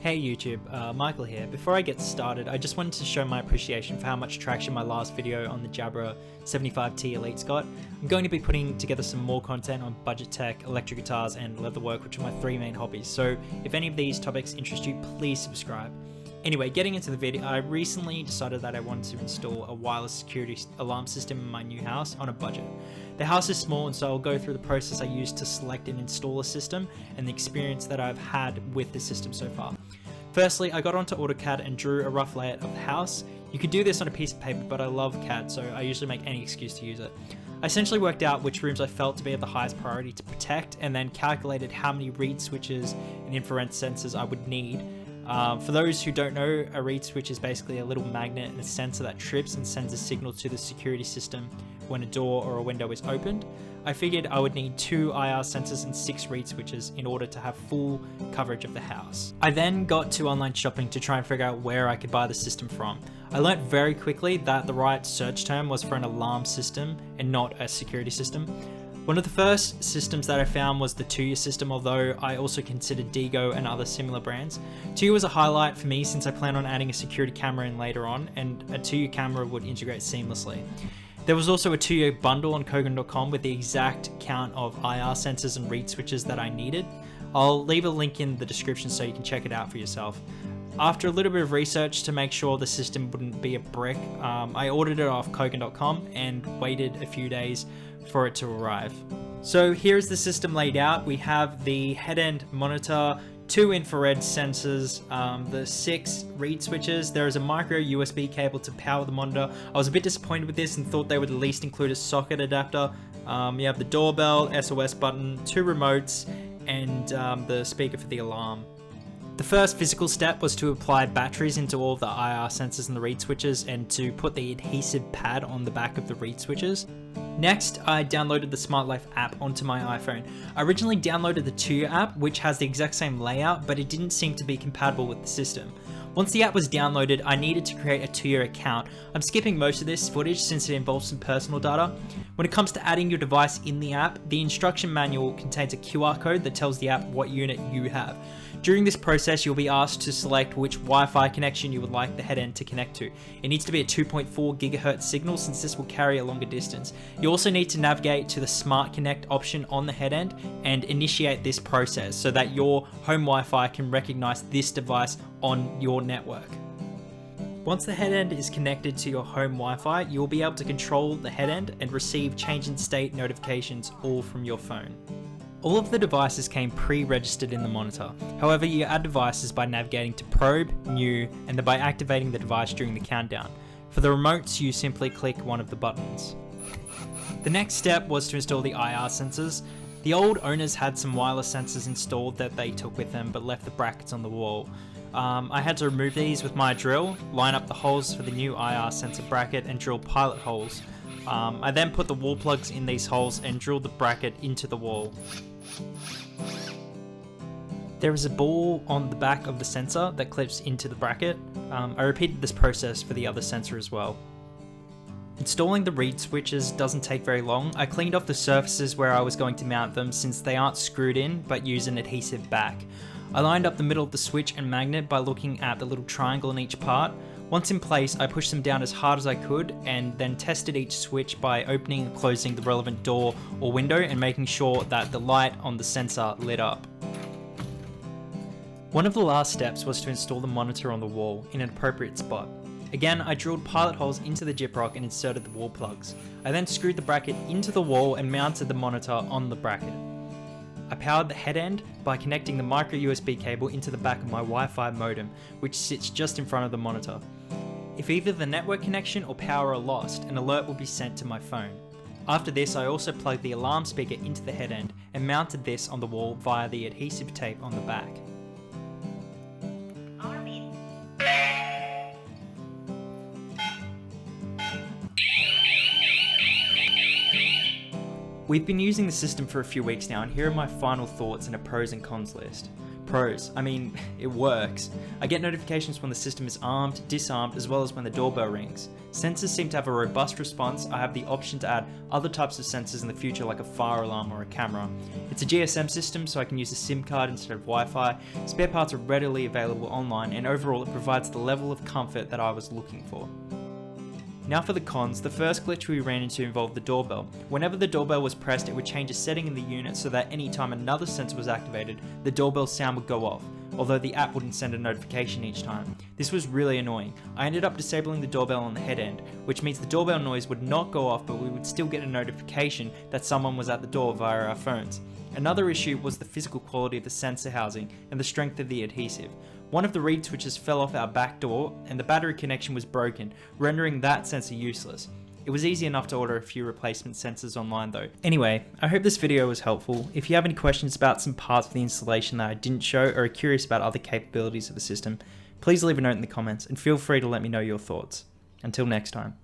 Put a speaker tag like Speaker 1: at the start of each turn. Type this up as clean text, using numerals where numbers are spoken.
Speaker 1: Hey YouTube, Michael here. Before I get started, I just wanted to show my appreciation for how much traction my last video on the Jabra 75T Elite's got. I'm going to be putting together some more content on budget tech, electric guitars, and leatherwork, which are my three main hobbies. So if any of these topics interest you, please subscribe. Anyway, getting into the video, I recently decided that I wanted to install a wireless security alarm system in my new house on a budget. The house is small, and so I'll go through the process I used to select and install a system and the experience that I've had with the system so far. Firstly, I got onto AutoCAD and drew a rough layout of the house. You could do this on a piece of paper, but I love CAD, so I usually make any excuse to use it. I essentially worked out which rooms I felt to be of the highest priority to protect, and then calculated how many reed switches and infrared sensors I would need. For those who don't know, a reed switch is basically a little magnet and a sensor that trips and sends a signal to the security system when a door or a window is opened. I figured I would need 2 IR sensors and 6 reed switches in order to have full coverage of the house. I then got to online shopping to try and figure out where I could buy the system from. I learnt very quickly that the right search term was for an alarm system and not a security system. One of the first systems that I found was the Tuya system, although I also considered Digo and other similar brands. Tuya was a highlight for me since I plan on adding a security camera in later on, and a Tuya camera would integrate seamlessly. There was also a Tuya bundle on Kogan.com with the exact count of IR sensors and reed switches that I needed. I'll leave a link in the description so you can check it out for yourself. After a little bit of research to make sure the system wouldn't be a brick, I ordered it off Kogan.com and waited a few days for it to arrive. So here's the system laid out. We have the head-end monitor, 2 infrared sensors, the 6 reed switches. There is a micro USB cable to power the monitor. I was a bit disappointed with this and thought they would at least include a socket adapter. You have the doorbell, SOS button, 2 remotes, and the speaker for the alarm. The first physical step was to apply batteries into all of the IR sensors and the reed switches and to put the adhesive pad on the back of the reed switches. Next, I downloaded the Smart Life app onto my iPhone. I originally downloaded the Tuya app, which has the exact same layout, but it didn't seem to be compatible with the system. Once the app was downloaded, I needed to create a Tuya account. I'm skipping most of this footage since it involves some personal data. When it comes to adding your device in the app, the instruction manual contains a QR code that tells the app what unit you have. During this process, you'll be asked to select which Wi-Fi connection you would like the head end to connect to. It needs to be a 2.4 GHz signal since this will carry a longer distance. You also need to navigate to the Smart Connect option on the head end and initiate this process so that your home Wi-Fi can recognize this device on your network. Once the head end is connected to your home Wi-Fi, you will be able to control the head end and receive change in state notifications all from your phone. All of the devices came pre-registered in the monitor. However, you add devices by navigating to Probe, New, and then by activating the device during the countdown. For the remotes, you simply click one of the buttons. The next step was to install the IR sensors. The old owners had some wireless sensors installed that they took with them but left the brackets on the wall. I had to remove these with my drill, line up the holes for the new IR sensor bracket, and drill pilot holes. I then put the wall plugs in these holes and drilled the bracket into the wall. There is a ball on the back of the sensor that clips into the bracket. I repeated this process for the other sensor as well. Installing the reed switches doesn't take very long. I cleaned off the surfaces where I was going to mount them since they aren't screwed in but use an adhesive back. I lined up the middle of the switch and magnet by looking at the little triangle in each part. Once in place, I pushed them down as hard as I could and then tested each switch by opening and closing the relevant door or window and making sure that the light on the sensor lit up. One of the last steps was to install the monitor on the wall in an appropriate spot. Again, I drilled pilot holes into the gyprock and inserted the wall plugs. I then screwed the bracket into the wall and mounted the monitor on the bracket. I powered the head end by connecting the micro USB cable into the back of my Wi-Fi modem, which sits just in front of the monitor. If either the network connection or power are lost, an alert will be sent to my phone. After this, I also plugged the alarm speaker into the head end and mounted this on the wall via the adhesive tape on the back. We've been using the system for a few weeks now, and here are my final thoughts and a pros and cons list. Pros, I mean, it works. I get notifications when the system is armed, disarmed, as well as when the doorbell rings. Sensors seem to have a robust response. I have the option to add other types of sensors in the future like a fire alarm or a camera. It's a GSM system, so I can use a SIM card instead of Wi-Fi. Spare parts are readily available online, and overall it provides the level of comfort that I was looking for. Now for the cons. The first glitch we ran into involved the doorbell. Whenever the doorbell was pressed, it would change a setting in the unit so that anytime another sensor was activated, the doorbell sound would go off, although the app wouldn't send a notification each time. This was really annoying. I ended up disabling the doorbell on the head end, which means the doorbell noise would not go off, but we would still get a notification that someone was at the door via our phones. Another issue was the physical quality of the sensor housing and the strength of the adhesive. One of the reed switches fell off our back door and the battery connection was broken, rendering that sensor useless. It was easy enough to order a few replacement sensors online though. Anyway, I hope this video was helpful. If you have any questions about some parts of the installation that I didn't show or are curious about other capabilities of the system, please leave a note in the comments and feel free to let me know your thoughts. Until next time.